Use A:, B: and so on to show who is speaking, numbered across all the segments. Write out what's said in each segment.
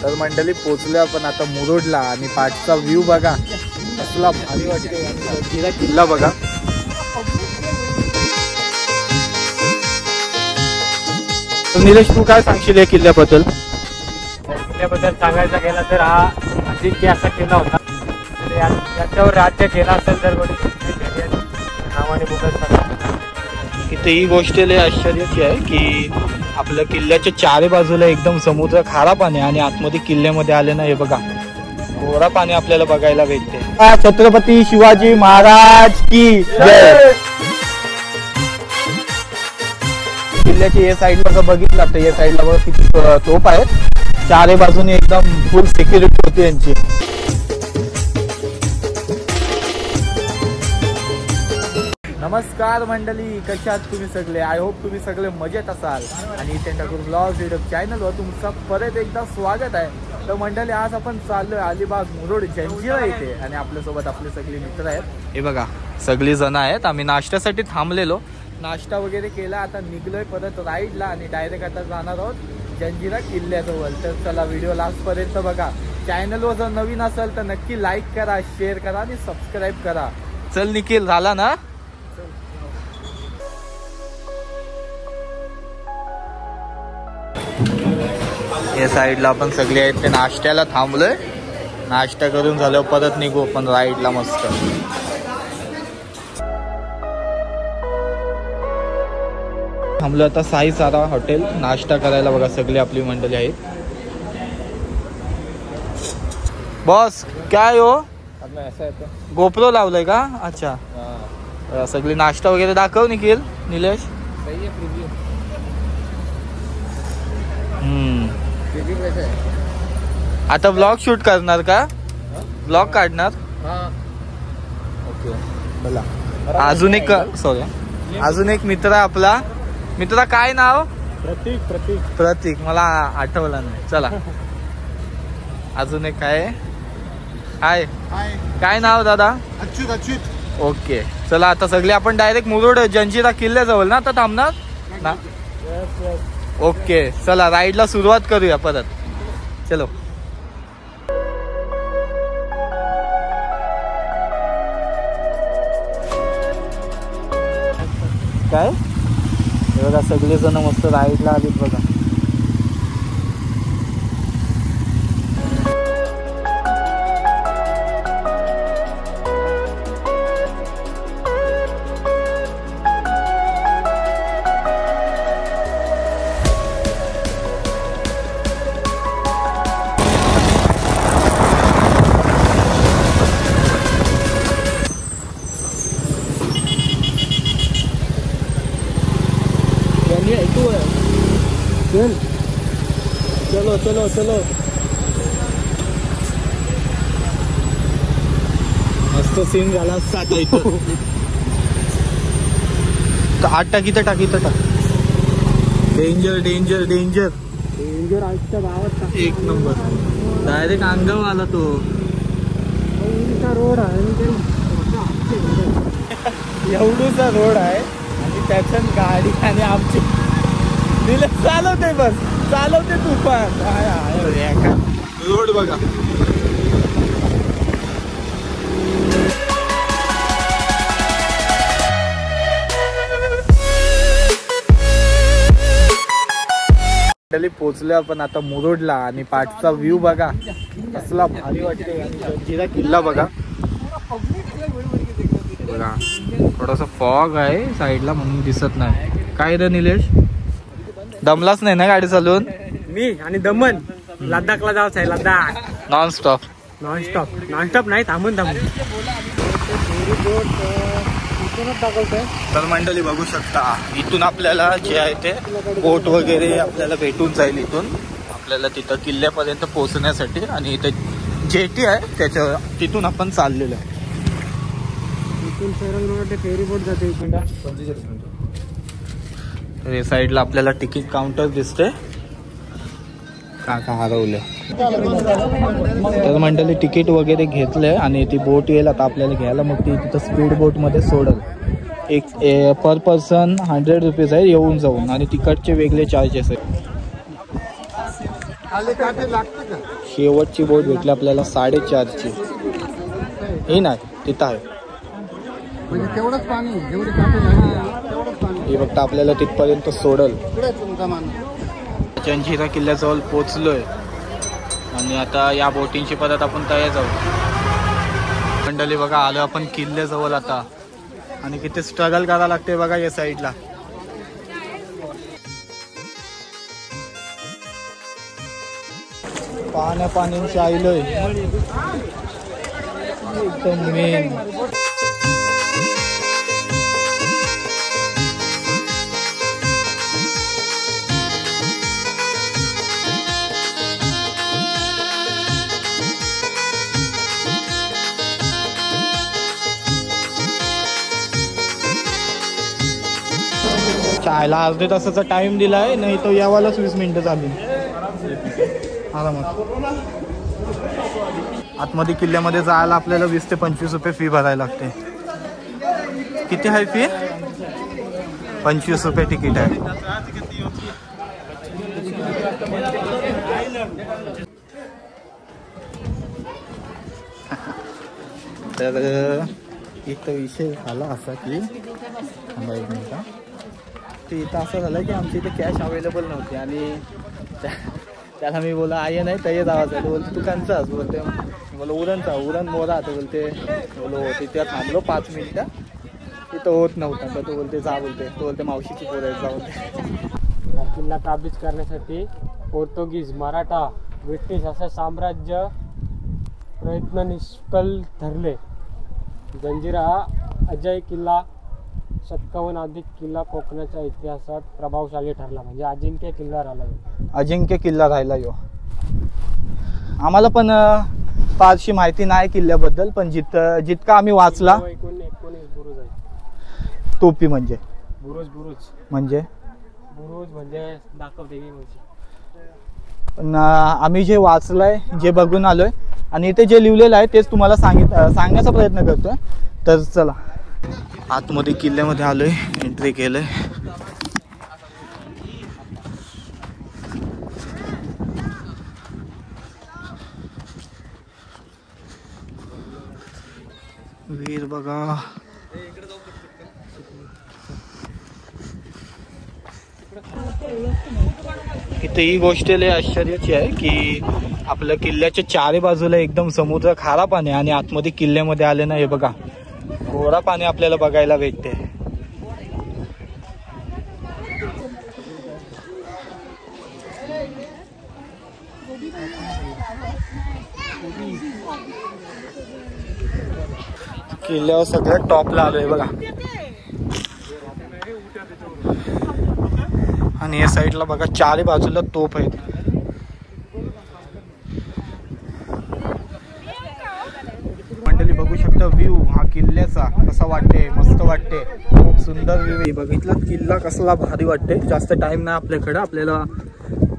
A: तर मंडळी पोचलो आपण आता मुरुडला आणि पाठचा व्ह्यू बघा कसला भारी वाटतो. जंजिरा किल्ला बघा. निलेश तू काय सांगशील या किल्ल्याबद्दल?
B: किल्ल्याबद्दल सांगायचा गेला तर हा अजिंक्य असा किल्ला होता. याच्यावर राज्य केला असेल तर नावाने मुघल.
A: इथे ही गोष्ट लय आश्चर्याची आहे की आपल्या किल्ल्याच्या चारी बाजूला एकदम समुद्र खारा पाणी आणि आतमध्ये किल्ल्यामध्ये आले ना हे बघा गोरा पाणी आपल्याला बघायला भेटते. छत्रपती शिवाजी महाराज की जय. किल्ल्याची या साईडला जर बघितलं तर या साईडला बघा किती तोफ आहेत. चारी बाजूने एकदम फुल सिक्युरिटी होती यांची. नमस्कार मंडळी, कशा आहात तुम्ही सगळे? आय होप तुम्ही सगळे मजेत असाल. आणि इथे ठाकूर ब्लॉग्स यूट्यूब चॅनलवर तुमचं परत एकदा स्वागत आहे. तर मंडळी आज आपण चाललोय अलिबाग मुरुड जंजिरा इथे आणि आपल्यासोबत आपले सगळे मित्र आहेत. हे बघा सगळी जण आहेत. आम्ही नाश्त्यासाठी थांबलेलो, नाश्ता वगैरे केला, आता निघलोय परत राईडला आणि डायरेक्ट आता जाणार आहोत जंजिरा किल्ल्याजवळ. तर चला व्हिडिओ लास्ट पर्यंत बघा. चॅनलवर जर नवीन असेल तर नक्की लाईक करा, शेअर करा आणि सबस्क्राईब करा. चल निखिल, झाला ना? या साईडला आपण सगळे आहेत ते नाश्त्याला थांबलोय. नाश्ता करून झाल्यावर परत निघू आपण राईडला मस्त. थांबलो आता साई सारा हॉटेल नाश्ता करायला. बघा सगळी आपली मंडळी आहेत. बॉस काय हो गोप्रो लावलंय का? अच्छा सगळी नाश्ता वगैरे दाखव निखिल. निलेश आता ब्लॉग शूट करणार का? ब्लॉग काढणार? ओके बोला. अजून एक अजून एक मित्र आहे आपला. मित्र काय नाव?
B: प्रतीक.
A: प्रतीक मला आठवलं नाही. चला अजून एक काय हाय काय नाव दादा? अच्युत. ओके चला आता सगळे आपण डायरेक्ट मुरुड जंजिरा किल्ल्याजवळ ना आता थांबणार ना? ओके चला राईडला सुरुवात करूया परत. चलो. काय बघा सगळे जण मस्त राईडला आलीत बघा. चलो मस्त सीन झाला. आठ टाकी तर टाक. Danger danger danger danger. आजच्या गावात एक नंबर डायरेक्ट अंगावर आला तो. रोड आहे एवढूचा रोड आहे आणि त्याच्यात गाडी आणि आमची चालवते बस चालवते तुफान. रोड बघा. पोचलो आपण आता मुरुडला आणि पाठचा व्ह्यू बघा कसला भारी वाटते. जंजिरा किल्ला बघा. थोडासा फॉग आहे साईडला म्हणून दिसत नाही. काय रे निलेश, दमलाच नाही ना गाडी चालवून?
B: मी आणि दमन लडाखला जायचं आहे. लडाख
A: नॉनस्टॉप
B: नाही, थांबून
A: तर मंडळी बघू शकता इथून आपल्याला जे आहे ते बोट वगैरे आपल्याला भेटून जाईल. इथून आपल्याला तिथं किल्ल्यापर्यंत पोहोचण्यासाठी आणि इथे जेटी आहे त्याच्या तिथून आपण चाललेलो आहे.
B: फेरी बोट जाते.
A: हे साईडला आपल्याला तिकीट काउंटर दिसते. काका हरवले तर मंडळी तिकीट वगैरे घेतलंय आणि ती बोट येईल आता आपल्याला घ्यायला. मग ती तिथं स्पीड बोट मध्ये सोडल. एक पर पर्सन 100 रुपीज आहे येऊन जाऊन आणि तिकीटचे वेगळे चार्जेस आहेत. शेवटची बोट भेटली आपल्याला 4.5ची. हे नाही तिथं आहे
C: म्हणजे तेवढंच पाणी जेवढी काठी लागली तेवढंच पाणी.
A: हे फक्त आपल्याला तिथपर्यंत सोडल.
C: पुढे तुमचा मान.
A: जंजिरा किल्ल्याजवळ पोचलोय आणि आता या बोटिंगची परत आपण तयार जाऊ. मंडळी बघा आलो आपण किल्ल्याजवळ आता आणि किती स्ट्रगल करावं लागते बघा या साईडला. पाण्याची आईलोय एकदम मेन. चायला अर्धे तासाचा टाइम दिलाय, नाही तर यावालाच 20 मिनिटं झाली आरामात. आतमध्ये किल्ल्यामध्ये जायला आपल्याला 20 ते 25 रुपये फी भरायला लागते. किती आहे फी? 25 रुपये तिकीट आहे. तर इथं विषय झाला असा की थांबा एक मिनिट. ते इथं असं झालं की आमच्या इथे कॅश अवेलेबल नव्हती आणि त्याला मी बोला आहे नाही तय जावाचं. तो बोलते तू कंचाच बोलते. बोला उरणचा उरण मोरा. तो बोलते बोलो तिथे थांबलो 5 मिनिटं. तिथं होत नव्हता तर तो बोलते जा बोलते. तो बोलते मावशीची पोरं जा बोलते.
B: किल्ला काबीज करण्यासाठी पोर्तुगीज, मराठा, ब्रिटिश असं साम्राज्य प्रयत्न निष्फळ ठरले. जंजिरा हा अजय किल्ला 57 अधिक किल्ला कोकणाच्या इतिहासात प्रभावशाली ठरला. म्हणजे अजिंक्य किल्ला राहिला.
A: अजिंक्य किल्ला राहिला यो. आम्हाला पण फारशी माहिती नाही किल्ल्याबद्दल, पण जितका आम्ही वाचला
B: 19 बुरुज आहे.
A: टोपी म्हणजे
B: बुरुज
A: म्हणजे
B: दाखवते की म्हणजे.
A: पण आम्ही जे वाचलंय जे बघून आलोय आणि इथे जे लिहिलेलं आहे तेच तुम्हाला सांगण्याचा प्रयत्न करतोय. तर चला आतमध्ये किल्ल्यामध्ये आलोय, एंट्री केलंय. वीर बघा इथे ही गोष्ट लय आश्चर्याची आहे की आपल्या किल्ल्याच्या चारी बाजूला एकदम समुद्र खारा पाणी आणि आतमध्ये किल्ल्यामध्ये आले ना हे बघा गोरा पाणी आपल्याला बघायला भेटते. किल्ल्यावर सगळ्यात टॉपला आलोय बघा. आणि या साईडला बघा चारी बाजूला तोफ आहेत. मंडळी बघू शकता व्ह्यू हा किल्ल्याचा कसा वाटते. मस्त वाटते, खूप सुंदर व्ह्यू. बघितलं किल्ला कसला भारी वाटते. जास्त टाइम नाही आपल्याकडे, आपल्याला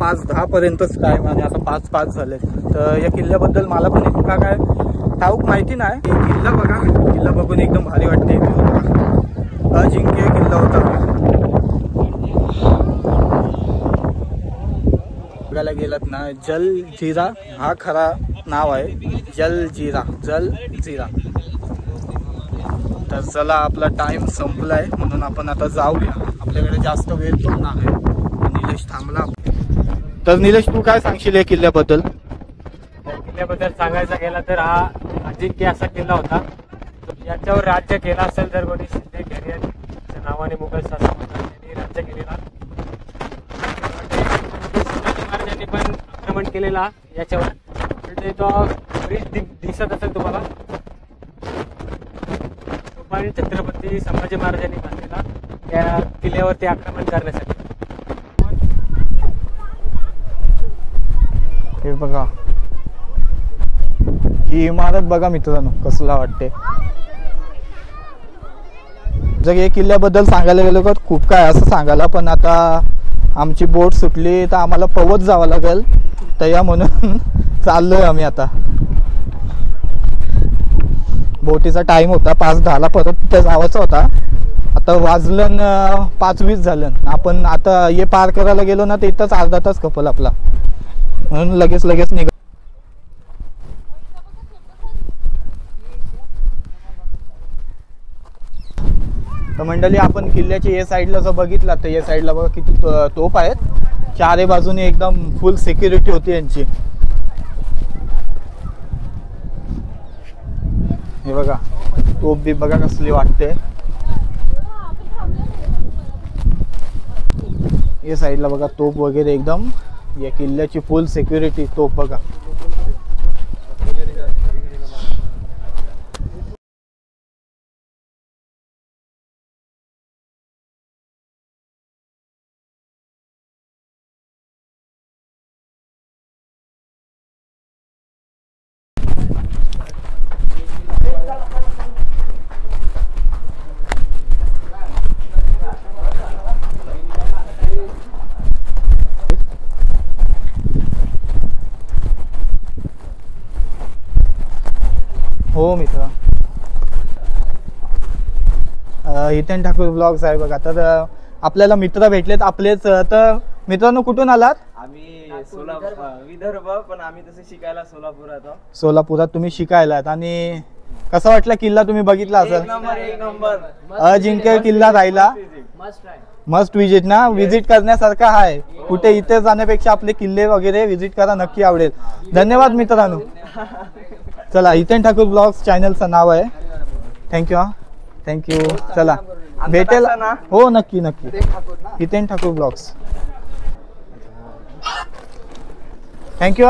A: 5-10 पर्यंतच टाइम आणि आता 5 झाले. तर या किल्ल्याबद्दल मला पण इतका काय ठाऊक माहिती नाही. किल्ला बघा, किल्ला बघून एकदम भारी वाटते. अजिंक्य किल्ला होता. बघायला गेलात ना जलजिरा हा खरा नाव आहे. जलजिरा. तर चला आपला टाइम संपलाय म्हणून आपण आता जाऊया. आपल्याकडे जास्त वेळ पण नाही. निलेश थांबला. तर निलेश तू काय सांगशील या किल्ल्याबद्दल?
B: किल्ल्याबद्दल सांगायचा गेला तर हा अजिंक्य असा किल्ला होता. याच्यावर राज्य केला असेल तर कोणी शिंदे घरियांच्या नावाने मुघल शासकांनी राज्य केलेला. महाराजांनी पण आक्रमण केलेला याच्यावर. तो ब्रिज दिसत असेल तुम्हाला, तो पण छत्रपती संभाजी महाराजांनी बांधलेला त्या किल्ल्यावरती आक्रमण करण्यासाठी.
A: हे बघा ही इमारत बघा मित्रांनो कसला वाटते. जर या किल्ल्याबद्दल सांगायला गेलो तर खूप काय असं सांगायला, पण आता आमची बोट सुटली तर आम्हाला पवत जावं लागेल. तर या म्हणून चाललोय आम्ही आता. बोटीचा टाइम होता 5:10 परत तिथे जायचा होता. आता वाजलं 5:20 झालं. आपण आता हे पार करायला गेलो ना तर इथंच अर्धा तास खपल आपला, म्हणून लगेच निघ. मंडळी आपण किल्ल्याच्या या साईडला जर बघितलं तर या साईडला बघा किती तोफ आहेत, चारही बाजूने एकदम फुल सिक्युरिटी होती यांची. हे बघा तोफ बी बघा कसली वाटते. या साईडला बघा तोफ वगैरे एकदम, या किल्ल्याची फुल सिक्युरिटी तोफ बघा. हो मित्र, हितेन ठाकूर ब्लॉग्स आहे बघा. तर आपल्याला मित्र भेटलेत आपलेच. तर मित्रांनो कुठून आलात?
D: आम्ही विदर्भ, पण आम्ही तसे शिकायला सोलापुरात.
A: सोलापुरात तुम्ही शिकायलात. आणि कसा वाटला किल्ला? तुम्ही बघितला असेल,
D: एक नंबर
A: अजिंक्य किल्ला राहिला. मस्ट विजिट ना, विजिट करण्यासारखा आहे. कुठे इथे जाण्यापेक्षा आपले किल्ले वगैरे विजिट करा, नक्की आवडेल. धन्यवाद मित्रांनो. चला, हितेन ठाकूर ब्लॉग्स चॅनलचं नाव आहे. थँक्यू. थँक्यू. चला भेटेल. हो नक्की नक्की, Hiten Thakur blogs. Thank you.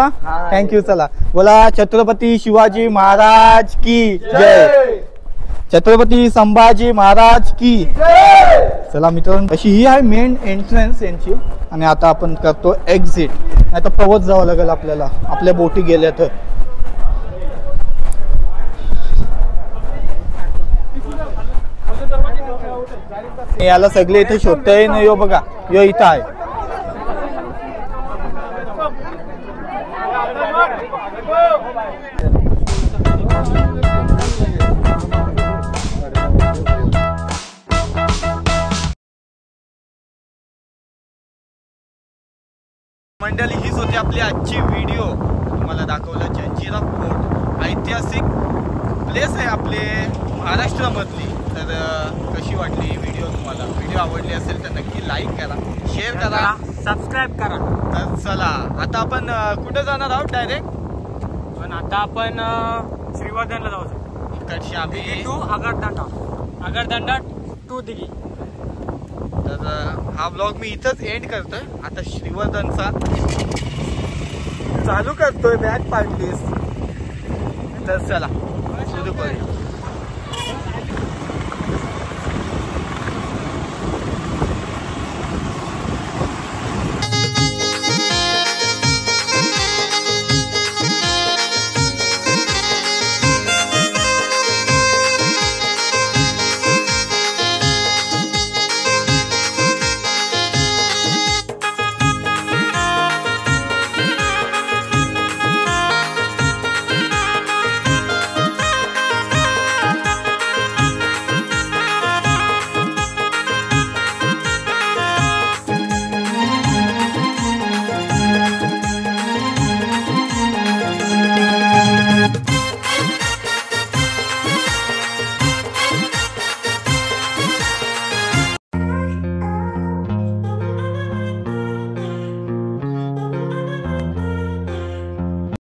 A: Thank you. चला बोला छत्रपती शिवाजी महाराज की जय, छत्रपती संभाजी महाराज की. चला मित्रांनो, अशी ही आहे मेन एंट्रन्स यांची. आणि आता आपण करतो एक्झिट. आता पवत जावं लागेल आपल्याला, आपल्या बोटी गेल्या तर. याला सगळे इथे शोधताय ना. यो बघा, यो इथं आहे. मंडळी हीच होती आपली आजची व्हिडिओ. तुम्हाला दाखवलं जंजिरा फोर्ट, ऐतिहासिक प्लेस आहे आपले महाराष्ट्रामधली. तर कशी वाटली व्हिडिओ तुम्हाला? व्हिडिओ आवडली असेल तर नक्की लाईक करा, शेअर करा,
B: सबस्क्राईब करा.
A: तर चला आता आपण कुठे जाणार आहोत डायरेक्ट?
B: पण आता आपण श्रीवर्धनला जाऊ.
A: इकडची आम्ही
B: टू आगरदांडा टू दिघी.
A: तर हा ब्लॉग मी इथंच एंड करतोय. आता श्रीवर्धनचा चालू करतोय बॅक पार्ट लिस्ट. तर चला सुरू करूया.